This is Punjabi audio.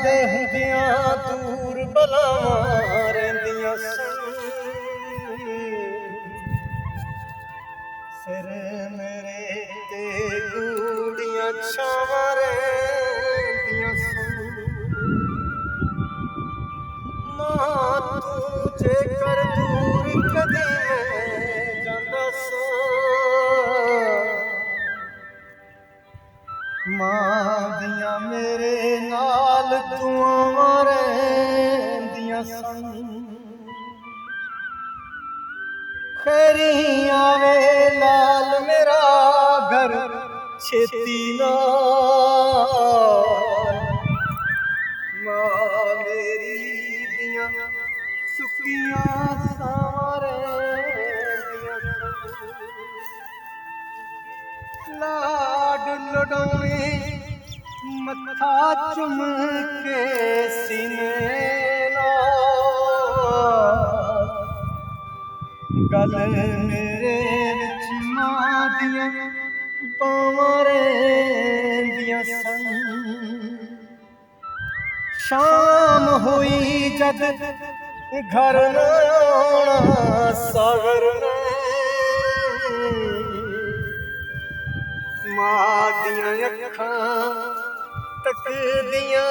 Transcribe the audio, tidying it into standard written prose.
ਦੇ ਹੁੰਦਿਆਂ ਦੂਰ ਬਲਾਵਾਂ ਰਹਿੰਦੀਆਂ ਸਨ। ਸਿਰ ਮੇਰੇ ਤੇ ਗੂੜੀਆਂ ਛਾਵਾਂ ਰਹਿੰਦੀਆਂ ਸਨ। ਮਾਂ ਤੂੰ ਜੇਕਰ ਦੂਰ ਕਦੇ ਮੈਂ ਜਾਂਦਾ ਸਾਂ, ਮਾਂ ਦੀਆਂ ਮੇਰੇ ਨਾਲ ਦੁਆਵਾਂ ਰਹਿੰਦੀਆਂ ਸਨ। ਖੈਰੀ ਆਵੇ ਲਾਲ ਮੇਰਾ ਘਰ ਛੇਤੀ ਨਾਲ, ਮਾਂ ਮੇਰੀ ਦੀਆਂ ਸੁੱਕੀਆਂ ਸਾਵਾਂ ਰਹਿੰਦੀਆਂ ਸਨ। ਲਾਡ ਲਡਾਉਣੇ ਮੱਥਾ ਚੁੰਮ ਕੇ ਸੀਨੇ ਨਾਲ, ਗੱਲ ਮੇਰੇ ਵਿੱਚ ਮਾਂ ਦੀਆਂ ਬਾਵਾਂ ਰਹਿੰਦੀਆਂ ਸਨ। ਸ਼ਾਮ ਹੋਈ ਜਦ ਘਰ ਨਾ ਆਉਣਾ ਸਾਗਰ ਨੇ, ਮਾਂ ਦੀਆਂ ਅੱਖਾਂ ਤੱਕਦੀਆਂ